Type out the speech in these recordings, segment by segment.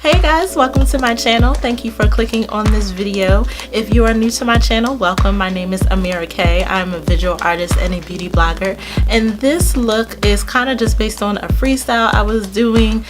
Hey guys, welcome to my channel. Thank you for clicking on this video. If you are new to my channel, welcome. My name is Ameerah. I'm a visual artist and a beauty blogger, and this look is kind of just based on a freestyle I was doing.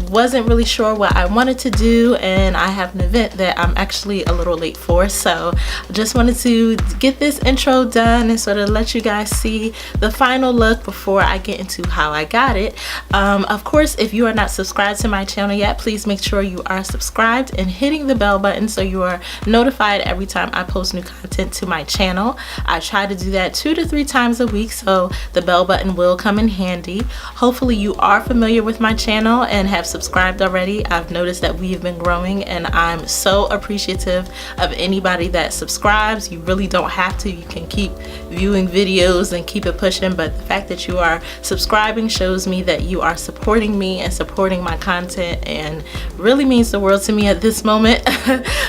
Wasn't really sure what I wanted to do, and I have an event that I'm actually a little late for, so I just wanted to get this intro done and sort of let you guys see the final look before I get into how I got it. Of course, if you are not subscribed to my channel yet, please make sure you are subscribed and hitting the bell button so you are notified every time I post new content to my channel. I try to do that 2 to 3 times a week, so the bell button will come in handy. Hopefully you are familiar with my channel and have subscribed already. I've noticed that we've been growing, and I'm so appreciative of anybody that subscribes. You really don't have to. You can keep viewing videos and keep it pushing, but the fact that you are subscribing shows me that you are supporting me and supporting my content, and really means the world to me at this moment.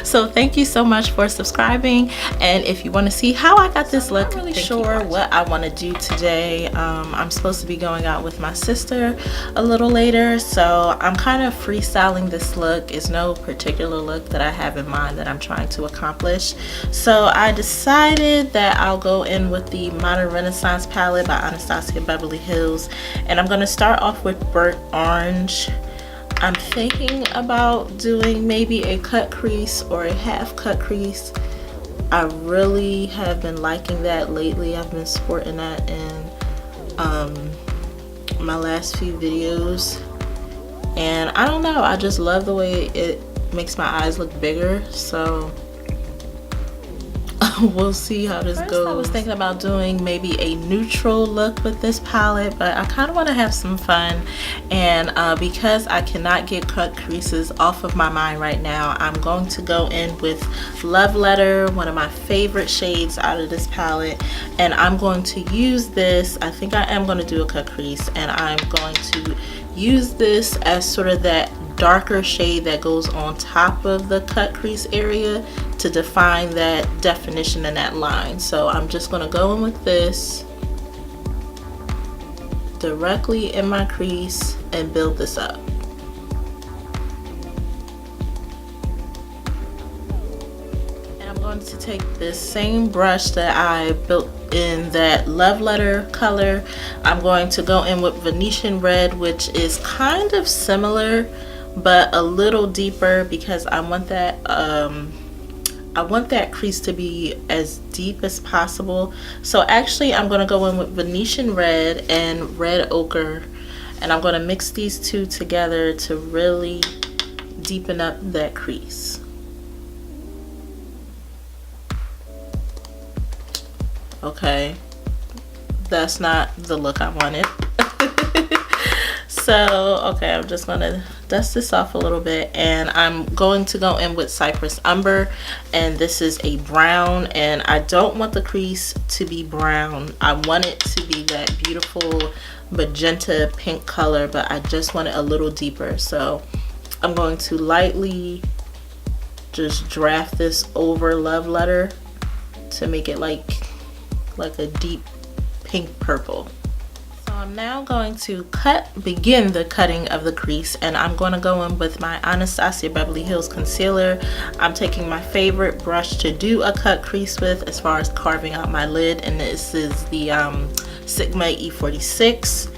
So thank you so much for subscribing. And if you want to see how I got this look, I'm not really sure what I want to do today. I'm supposed to be going out with my sister a little later, so I'm kind of freestyling this look. It's no particular look that I have in mind that I'm trying to accomplish. So I decided that I'll go in with the Modern Renaissance palette by Anastasia Beverly Hills, and I'm going to start off with burnt orange. I'm thinking about doing maybe a cut crease or a half cut crease. I really have been liking that lately. I've been sporting that in my last few videos, and I don't know, I just love the way it makes my eyes look bigger, so we'll see how this goes. I was thinking about doing maybe a neutral look with this palette, but I kind of want to have some fun, and because I cannot get cut creases off of my mind right now, I'm going to go in with Love Letter, one of my favorite shades out of this palette, and I'm going to use this. I think I am going to do a cut crease, and I'm going to use this as sort of that darker shade that goes on top of the cut crease area to define that definition and that line. So I'm just going to go in with this directly in my crease and build this up. And I'm going to take this same brush that I built in that Love Letter color. I'm going to go in with Venetian Red, which is kind of similar but a little deeper, because I want that crease to be as deep as possible. So actually I'm going to go in with Venetian Red and Red Ochre, and I'm going to mix these two together to really deepen up that crease. Okay, that's not the look I wanted. So okay, I'm just gonna dust this off a little bit, and I'm going to go in with Cypress Umber, and this is a brown, and I don't want the crease to be brown. I want it to be that beautiful magenta pink color, but I just want it a little deeper. So I'm going to lightly just draft this over Love Letter to make it like a deep pink purple. So I'm now going to begin the cutting of the crease, and I'm going to go in with my Anastasia Beverly Hills concealer. I'm taking my favorite brush to do a cut crease with as far as carving out my lid, and this is the Sigma E46.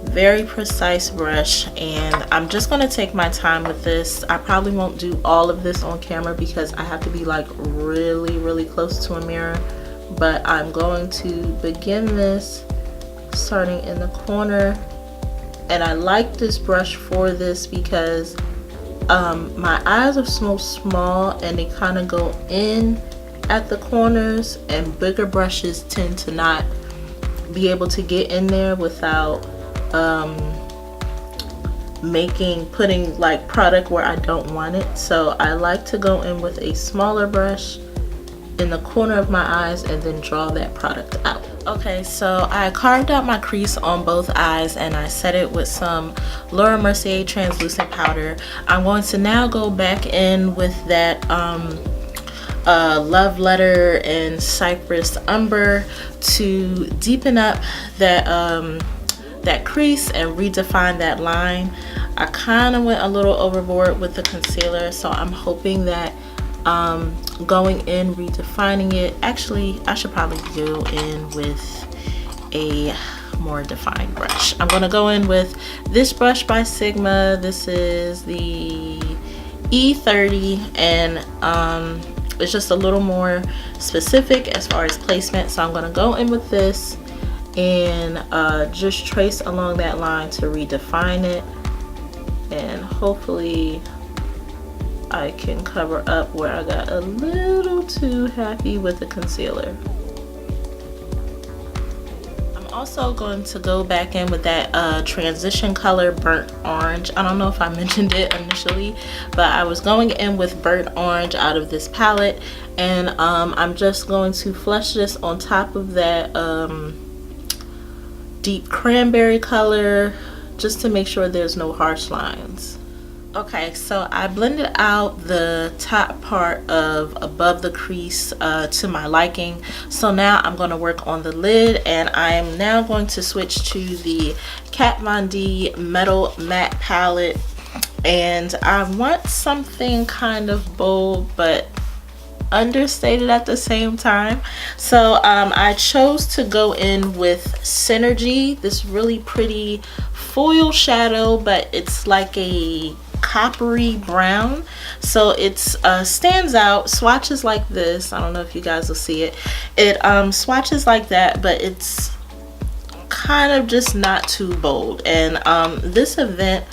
Very precise brush, and I'm just going to take my time with this. I probably won't do all of this on camera because I have to be like really close to a mirror, but I'm going to begin this starting in the corner. And I like this brush for this because my eyes are so small and they kind of go in at the corners, and bigger brushes tend to not be able to get in there without putting like product where I don't want it. So I like to go in with a smaller brush in the corner of my eyes and then draw that product out. Okay, so I carved out my crease on both eyes, and I set it with some Laura Mercier translucent powder. I'm going to now go back in with that Love Letter and Cypress Umber to deepen up that that crease and redefine that line. I kind of went a little overboard with the concealer, so I'm hoping that going in, redefining it. Actually, I should probably go in with a more defined brush. I'm gonna go in with this brush by Sigma. This is the E30, and it's just a little more specific as far as placement. So I'm gonna go in with this and just trace along that line to redefine it, and hopefully I can cover up where I got a little too happy with the concealer. I'm also going to go back in with that transition color burnt orange. I don't know if I mentioned it initially, but I was going in with burnt orange out of this palette, and I'm just going to flush this on top of that deep cranberry color, just to make sure there's no harsh lines. Okay, so I blended out the top part of above the crease to my liking. So now I'm going to work on the lid, and I'm now going to switch to the Kat Von D Metal Matte Palette. And I want something kind of bold but understated at the same time. So I chose to go in with Synergy, this really pretty foil shadow, but it's like a coppery brown, so it's stands out. Swatches like this, I don't know if you guys will see it, swatches like that, but it's kind of just not too bold. And this event,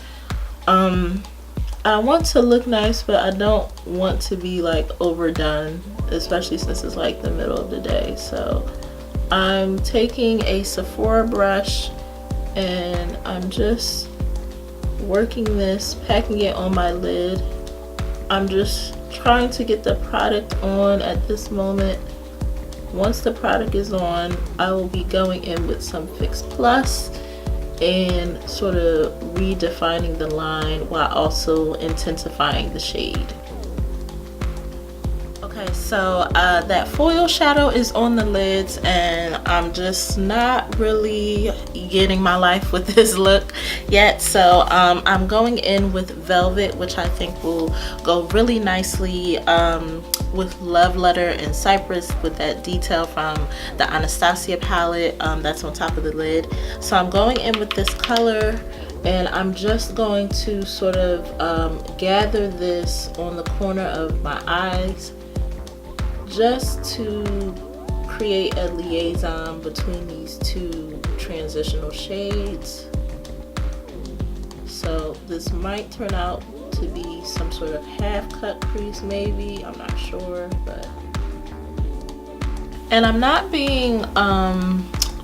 I want to look nice, but I don't want to be like overdone, especially since it's like the middle of the day. So I'm taking a Sephora brush and I'm just working this, packing it on my lid. I'm just trying to get the product on at this moment. Once the product is on, I will be going in with some Fix Plus and sort of redefining the line while also intensifying the shade. Okay, so that foil shadow is on the lids, and I'm just not really getting my life with this look yet. So I'm going in with Velvet, which I think will go really nicely with Love Letter and Cypress, with that detail from the Anastasia palette that's on top of the lid. So I'm going in with this color, and I'm just going to sort of gather this on the corner of my eyes, just to create a liaison between these two transitional shades. So this might turn out to be some sort of half cut crease, maybe, I'm not sure. But and I'm not being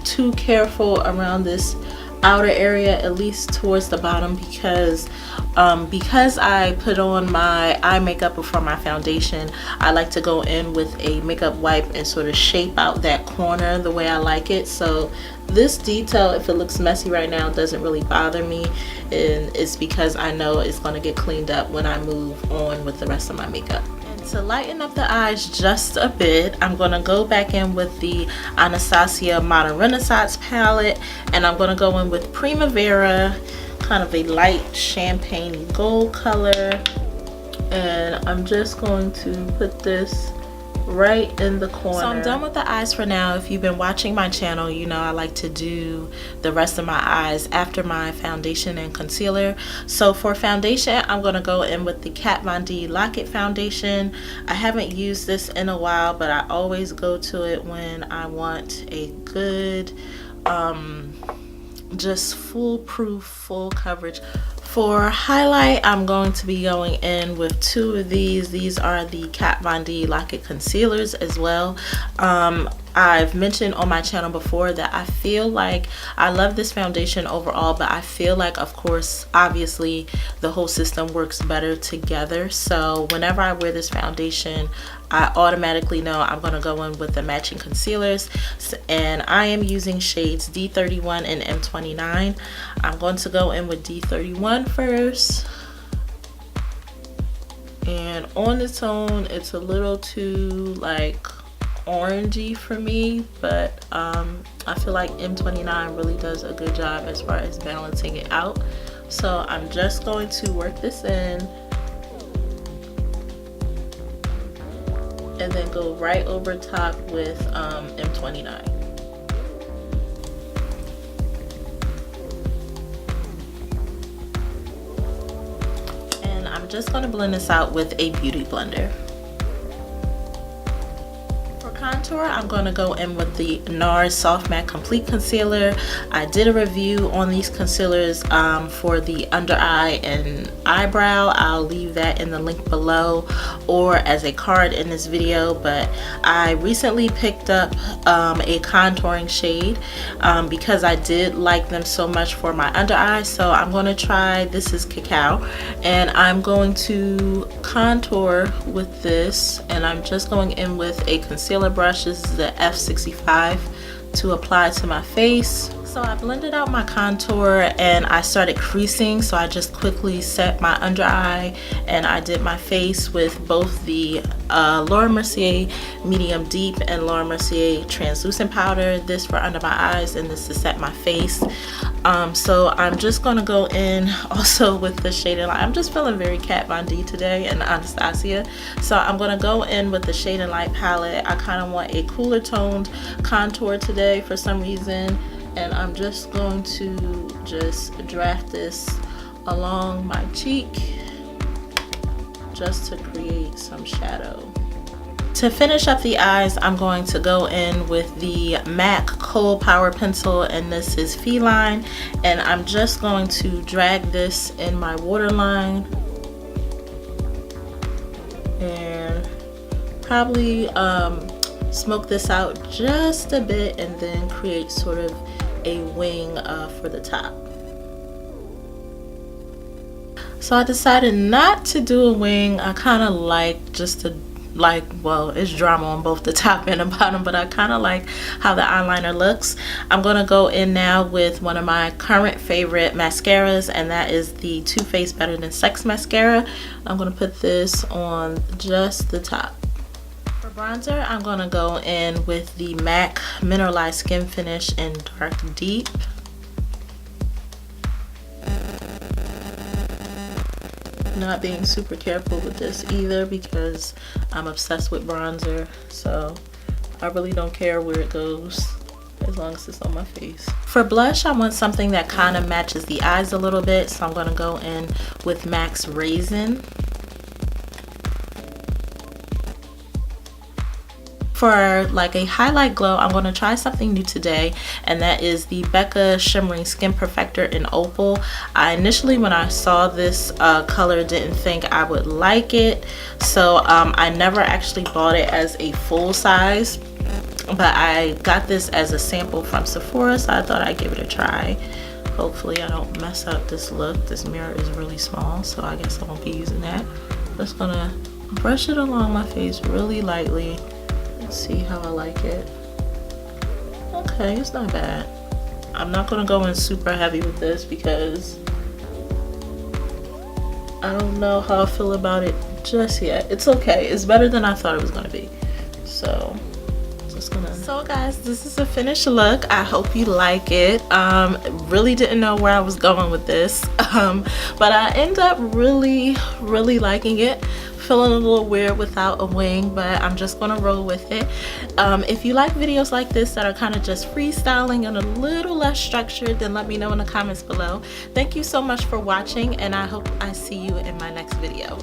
too careful around this outer area, at least towards the bottom, because I put on my eye makeup before my foundation. I like to go in with a makeup wipe and sort of shape out that corner the way I like it. So this detail, if it looks messy right now, doesn't really bother me, and it's because I know it's going to get cleaned up when I move on with the rest of my makeup. To lighten up the eyes just a bit, I'm going to go back in with the Anastasia Modern Renaissance palette, and I'm going to go in with Primavera, kind of a light champagne gold color, and I'm just going to put this right in the corner. So I'm done with the eyes for now. If you've been watching my channel, you know I like to do the rest of my eyes after my foundation and concealer. So for foundation, I'm going to go in with the Kat Von D Lock-It foundation. I haven't used this in a while, but I always go to it when I want a good just foolproof, full coverage. For highlight, I'm going to be going in with two of these. These are the Kat Von D Lock-It concealers as well. I've mentioned on my channel before that I feel like I love this foundation overall, but I feel like, of course, obviously the whole system works better together. So whenever I wear this foundation, I automatically know I'm going to go in with the matching concealers, and I am using shades D31 and M29. I'm going to go in with D31 first, and on its own it's a little too like orangey for me, but I feel like M29 really does a good job as far as balancing it out. So I'm just going to work this in and then go right over top with M29. And I'm just going to blend this out with a beauty blender. Contour, I'm going to go in with the NARS Soft Matte Complete Concealer. I did a review on these concealers for the under eye and eyebrow. I'll leave that in the link below or as a card in this video, but I recently picked up a contouring shade because I did like them so much for my under eye. So I'm going to try, this is Cacao, and I'm going to contour with this, and I'm just going in with a concealer brush. This is the F65 to apply to my face. So I blended out my contour and I started creasing, so I just quickly set my under eye and I did my face with both the Laura Mercier Medium Deep and Laura Mercier Translucent Powder, this for under my eyes and this to set my face. So I'm just gonna go in also with the Shade and Light. I'm just feeling very Kat Von D today and Anastasia, so I'm gonna go in with the Shade and Light palette. I kind of want a cooler toned contour today for some reason, and I'm just going to just draft this along my cheek just to create some shadow. To finish up the eyes, I'm going to go in with the MAC Kohl Power Pencil, and this is Feline, and I'm just going to drag this in my waterline and probably smoke this out just a bit and then create sort of a wing for the top. So I decided not to do a wing. I kind of like just to well, it's drama on both the top and the bottom, but I kind of like how the eyeliner looks. I'm gonna go in now with one of my current favorite mascaras, and that is the Too Faced Better Than Sex mascara. I'm gonna put this on just the top. For bronzer, I'm gonna go in with the MAC Mineralized Skin Finish in Dark Deep. Not being super careful with this either because I'm obsessed with bronzer, so I really don't care where it goes as long as it's on my face. For blush, I want something that kind of matches the eyes a little bit, so I'm going to go in with MAC's Raisin. For like a highlight glow, I'm going to try something new today, and that is the Becca Shimmering Skin Perfector in Opal. I initially, when I saw this color, didn't think I would like it, so I never actually bought it as a full size, but I got this as a sample from Sephora, so I thought I'd give it a try. Hopefully I don't mess up this look. This mirror is really small, so I guess I won't be using that. Just gonna brush it along my face really lightly. See how I like it. Okay, it's not bad. I'm not gonna go in super heavy with this because I don't know how I feel about it just yet. It's okay. It's better than I thought it was gonna be. So just gonna. So guys, this is a finished look. I hope you like it. Really didn't know where I was going with this, but I end up really liking it. Feeling a little weird without a wing, but I'm just gonna roll with it. If you like videos like this that are kind of just freestyling and a little less structured, then let me know in the comments below. Thank you so much for watching, and I hope I see you in my next video.